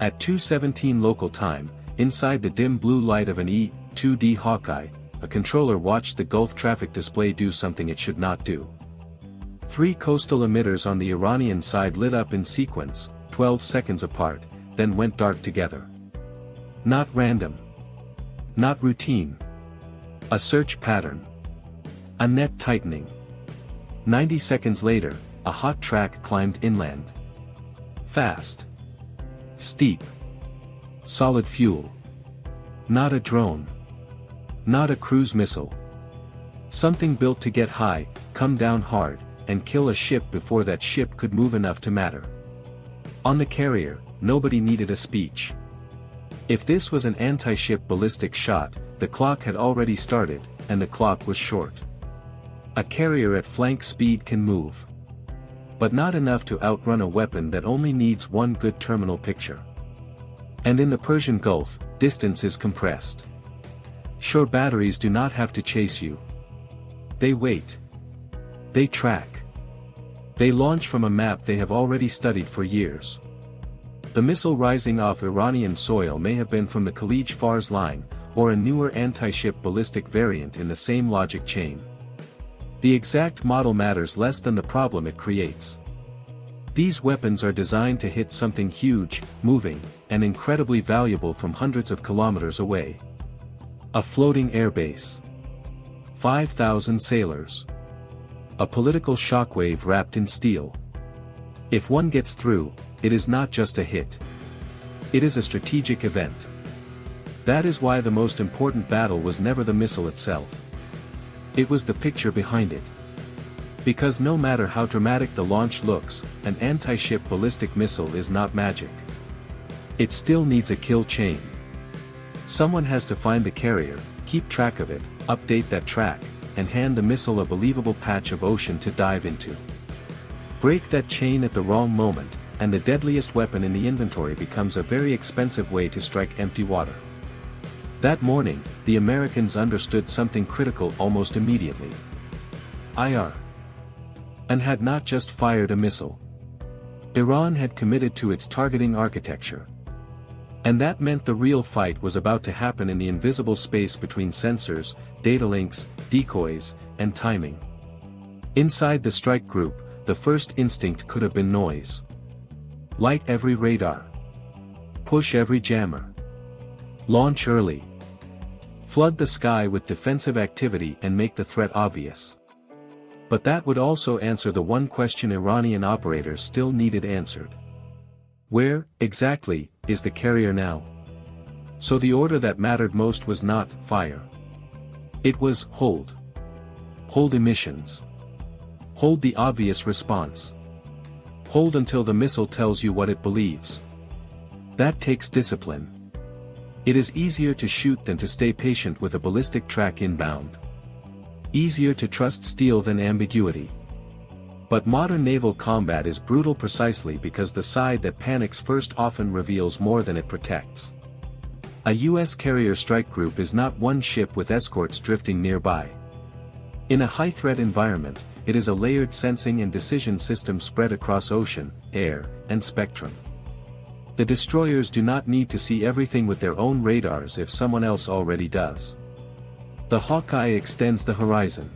At 2:17 local time, inside the dim blue light of an E-2D Hawkeye, a controller watched the Gulf traffic display do something it should not do. 3 coastal emitters on the Iranian side lit up in sequence, 12 seconds apart, then went dark together. Not random. Not routine. A search pattern. A net tightening. 90 seconds later, a hot track climbed inland. Fast. Steep. Solid fuel. Not a drone. Not a cruise missile. Something built to get high, come down hard, and kill a ship before that ship could move enough to matter. On the carrier, nobody needed a speech. If this was an anti-ship ballistic shot, the clock had already started, and the clock was short. A carrier at flank speed can move. But not enough to outrun a weapon that only needs one good terminal picture. And in the Persian Gulf, distance is compressed. Shore batteries do not have to chase you. They wait. They track. They launch from a map they have already studied for years. The missile rising off Iranian soil may have been from the Khalij Fars line, or a newer anti-ship ballistic variant in the same logic chain. The exact model matters less than the problem it creates. These weapons are designed to hit something huge, moving, and incredibly valuable from hundreds of kilometers away. A floating airbase. 5,000 sailors. A political shockwave wrapped in steel. If one gets through, it is not just a hit. It is a strategic event. That is why the most important battle was never the missile itself. It was the picture behind it. Because no matter how dramatic the launch looks, an anti-ship ballistic missile is not magic. It still needs a kill chain. Someone has to find the carrier, keep track of it, update that track, and hand the missile a believable patch of ocean to dive into. Break that chain at the wrong moment, and the deadliest weapon in the inventory becomes a very expensive way to strike empty water. That morning, the Americans understood something critical almost immediately. IR. And had not just fired a missile. Iran had committed to its targeting architecture. And that meant the real fight was about to happen in the invisible space between sensors, data links, decoys, and timing. Inside the strike group, the first instinct could have been noise. Light every radar. Push every jammer. Launch early. Flood the sky with defensive activity and make the threat obvious. But that would also answer the one question Iranian operators still needed answered. Where, exactly, is the carrier now? So the order that mattered most was not fire. It was hold. Hold emissions. Hold the obvious response. Hold until the missile tells you what it believes. That takes discipline. It is easier to shoot than to stay patient with a ballistic track inbound. Easier to trust steel than ambiguity. But modern naval combat is brutal precisely because the side that panics first often reveals more than it protects. A U.S. carrier strike group is not one ship with escorts drifting nearby. In a high-threat environment, it is a layered sensing and decision system spread across ocean, air, and spectrum. The destroyers do not need to see everything with their own radars if someone else already does. The Hawkeye extends the horizon.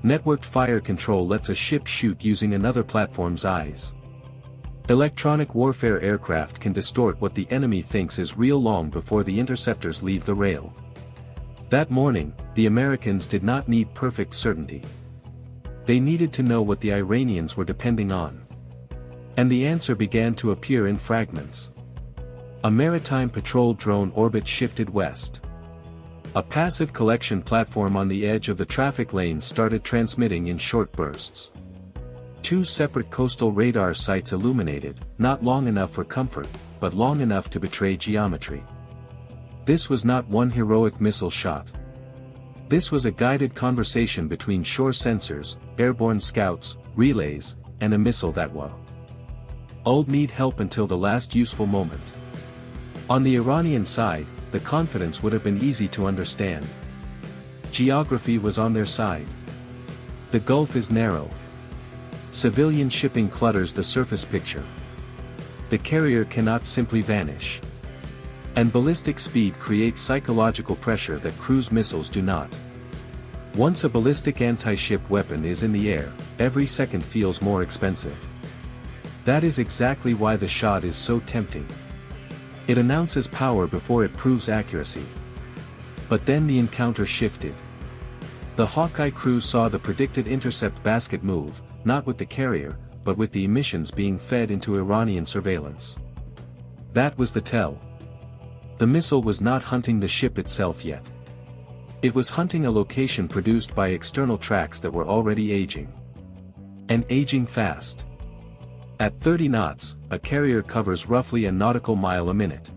Networked fire control lets a ship shoot using another platform's eyes. Electronic warfare aircraft can distort what the enemy thinks is real long before the interceptors leave the rail. That morning, the Americans did not need perfect certainty. They needed to know what the Iranians were depending on. And the answer began to appear in fragments. A maritime patrol drone orbit shifted west. A passive collection platform on the edge of the traffic lanes started transmitting in short bursts. 2 separate coastal radar sites illuminated, not long enough for comfort, but long enough to betray geometry. This was not one heroic missile shot. This was a guided conversation between shore sensors, airborne scouts, relays, and a missile that would need help until the last useful moment. On the Iranian side, the confidence would have been easy to understand. Geography was on their side. The Gulf is narrow. Civilian shipping clutters the surface picture. The carrier cannot simply vanish. And ballistic speed creates psychological pressure that cruise missiles do not. Once a ballistic anti-ship weapon is in the air, every second feels more expensive. That is exactly why the shot is so tempting. It announces power before it proves accuracy. But then the encounter shifted. The Hawkeye crew saw the predicted intercept basket move, not with the carrier, but with the emissions being fed into Iranian surveillance. That was the tell. The missile was not hunting the ship itself yet. It was hunting a location produced by external tracks that were already aging. And aging fast. At 30 knots, a carrier covers roughly a nautical mile a minute.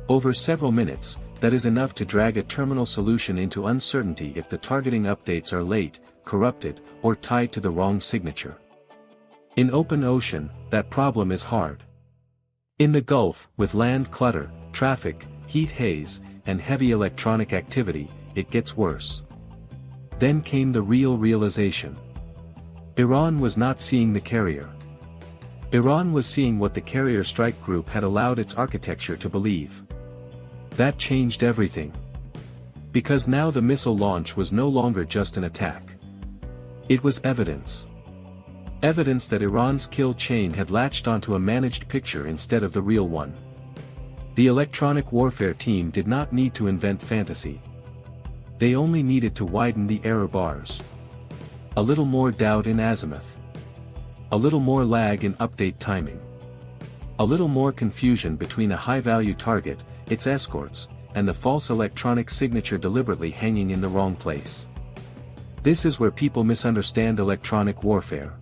Over several minutes, that is enough to drag a terminal solution into uncertainty if the targeting updates are late, corrupted, or tied to the wrong signature. In open ocean, that problem is hard. In the Gulf, with land clutter, traffic, heat haze, and heavy electronic activity, it gets worse. Then came the real realization. Iran was not seeing the carrier. Iran was seeing what the carrier strike group had allowed its architecture to believe. That changed everything. Because now the missile launch was no longer just an attack. It was evidence. Evidence that Iran's kill chain had latched onto a managed picture instead of the real one. The electronic warfare team did not need to invent fantasy. They only needed to widen the error bars. A little more doubt in azimuth. A little more lag in update timing. A little more confusion between a high-value target, its escorts, and the false electronic signature deliberately hanging in the wrong place. This is where people misunderstand electronic warfare.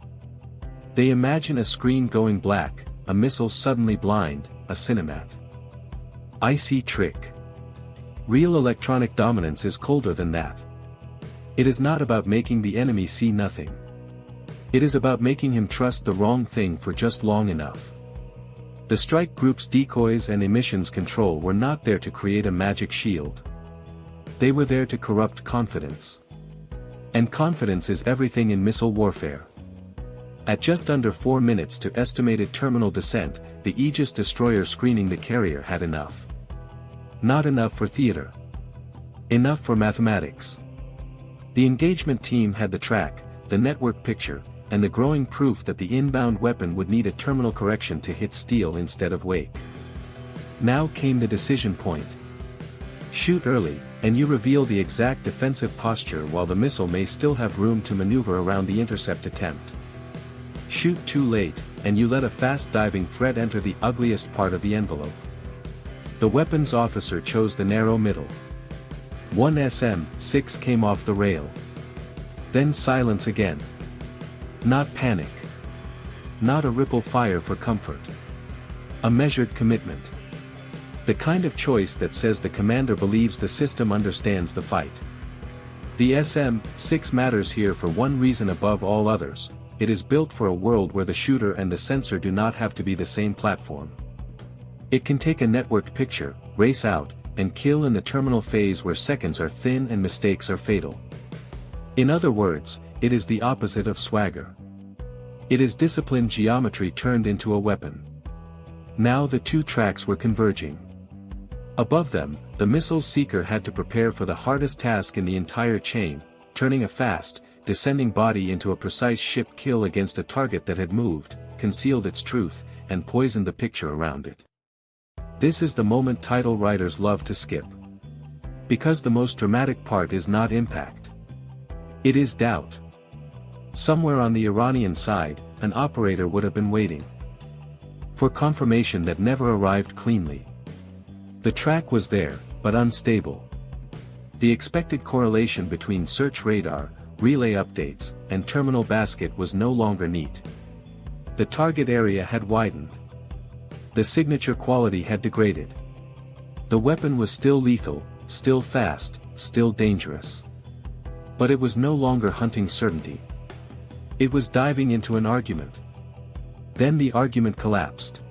They imagine a screen going black, a missile suddenly blind, a cinemat. Icy trick. Real electronic dominance is colder than that. It is not about making the enemy see nothing. It is about making him trust the wrong thing for just long enough. The strike group's decoys and emissions control were not there to create a magic shield. They were there to corrupt confidence. And confidence is everything in missile warfare. At just under 4 minutes to estimated terminal descent, the Aegis destroyer screening the carrier had enough. Not enough for theater. Enough for mathematics. The engagement team had the track, the network picture, and the growing proof that the inbound weapon would need a terminal correction to hit steel instead of wake. Now came the decision point. Shoot early, and you reveal the exact defensive posture while the missile may still have room to maneuver around the intercept attempt. Shoot too late, and you let a fast-diving threat enter the ugliest part of the envelope. The weapons officer chose the narrow middle. One SM-6 came off the rail. Then silence again. Not panic. Not a ripple fire for comfort. A measured commitment. The kind of choice that says the commander believes the system understands the fight. The SM-6 matters here for one reason above all others: it is built for a world where the shooter and the sensor do not have to be the same platform. It can take a networked picture, race out, and kill in the terminal phase where seconds are thin and mistakes are fatal. In other words, it is the opposite of swagger. It is disciplined geometry turned into a weapon. Now the two tracks were converging. Above them, the missile seeker had to prepare for the hardest task in the entire chain, turning a fast, descending body into a precise ship kill against a target that had moved, concealed its truth, and poisoned the picture around it. This is the moment title writers love to skip. Because the most dramatic part is not impact. It is doubt. Somewhere on the Iranian side, an operator would have been waiting for confirmation that never arrived cleanly. The track was there, but unstable. The expected correlation between search radar, relay updates, and terminal basket was no longer neat. The target area had widened. The signature quality had degraded. The weapon was still lethal, still fast, still dangerous. But it was no longer hunting certainty. It was diving into an argument. Then the argument collapsed.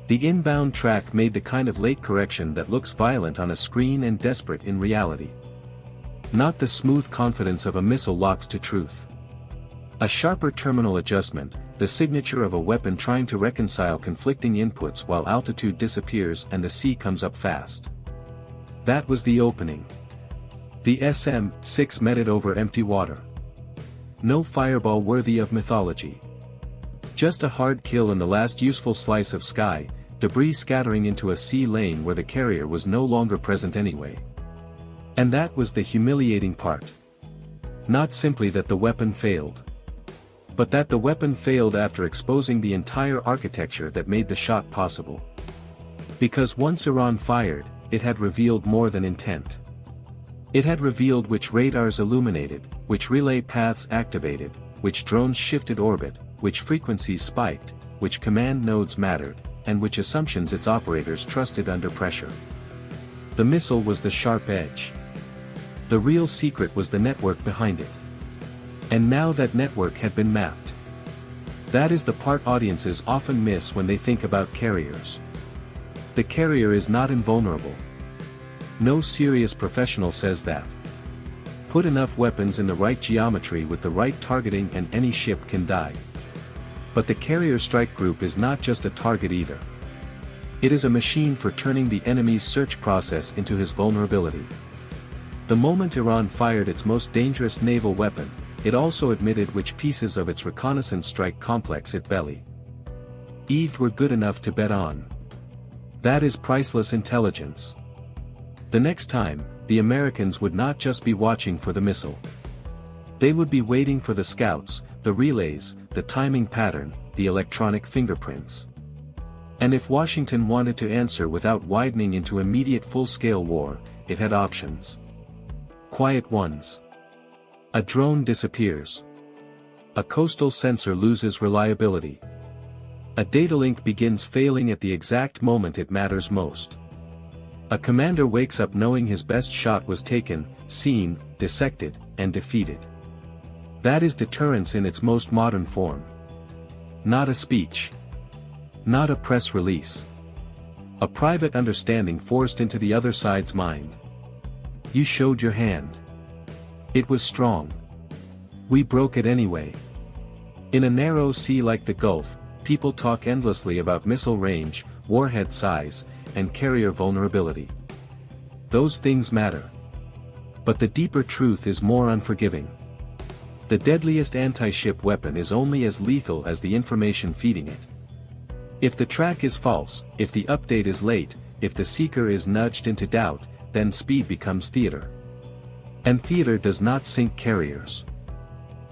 The inbound track made the kind of late correction that looks violent on a screen and desperate in reality. Not the smooth confidence of a missile locked to truth. A sharper terminal adjustment, the signature of a weapon trying to reconcile conflicting inputs while altitude disappears and the sea comes up fast. That was the opening. The SM-6 met it over empty water. No fireball worthy of mythology. Just a hard kill in the last useful slice of sky, debris scattering into a sea lane where the carrier was no longer present anyway. And that was the humiliating part. Not simply that the weapon failed, but that the weapon failed after exposing the entire architecture that made the shot possible. Because once Iran fired, it had revealed more than intent. It had revealed which radars illuminated, which relay paths activated, which drones shifted orbit, which frequencies spiked, which command nodes mattered, and which assumptions its operators trusted under pressure. The missile was the sharp edge. The real secret was the network behind it. And now that network had been mapped. That is the part audiences often miss when they think about carriers. The carrier is not invulnerable. No serious professional says that. Put enough weapons in the right geometry with the right targeting and any ship can die. But the carrier strike group is not just a target either. It is a machine for turning the enemy's search process into his vulnerability. The moment Iran fired its most dangerous naval weapon, it also admitted which pieces of its reconnaissance strike complex it belly. Eve were good enough to bet on. That is priceless intelligence. The next time, the Americans would not just be watching for the missile. They would be waiting for the scouts, the relays, the timing pattern, the electronic fingerprints. And if Washington wanted to answer without widening into immediate full-scale war, it had options. Quiet ones. A drone disappears. A coastal sensor loses reliability. A data link begins failing at the exact moment it matters most. A commander wakes up knowing his best shot was taken, seen, dissected, and defeated. That is deterrence in its most modern form. Not a speech. Not a press release. A private understanding forced into the other side's mind. You showed your hand. It was strong. We broke it anyway. In a narrow sea like the Gulf, people talk endlessly about missile range, warhead size, and carrier vulnerability. Those things matter. But the deeper truth is more unforgiving. The deadliest anti-ship weapon is only as lethal as the information feeding it. If the track is false, if the update is late, if the seeker is nudged into doubt, then speed becomes theater. And theater does not sink carriers.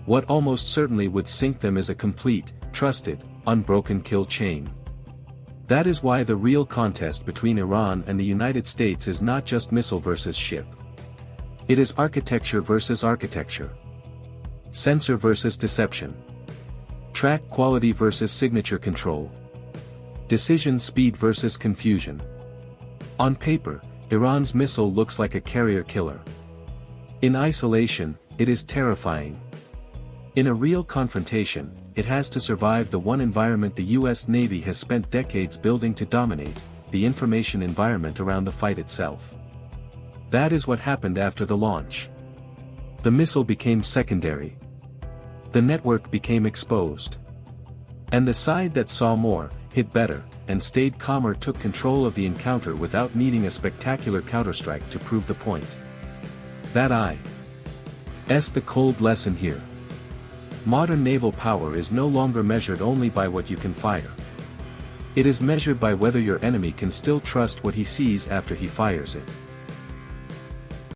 What almost certainly would sink them is a complete, trusted, unbroken kill chain. That is why the real contest between Iran and the United States is not just missile versus ship. It is architecture versus architecture. Sensor versus deception. Track quality versus signature control. Decision speed versus confusion. On paper, Iran's missile looks like a carrier killer. In isolation, it is terrifying. In a real confrontation, it has to survive the one environment the US Navy has spent decades building to dominate, the information environment around the fight itself. That is what happened after the launch. The missile became secondary. The network became exposed. And the side that saw more, hit better, and stayed calmer took control of the encounter without needing a spectacular counterstrike to prove the point. That is the cold lesson here. Modern naval power is no longer measured only by what you can fire. It is measured by whether your enemy can still trust what he sees after he fires it.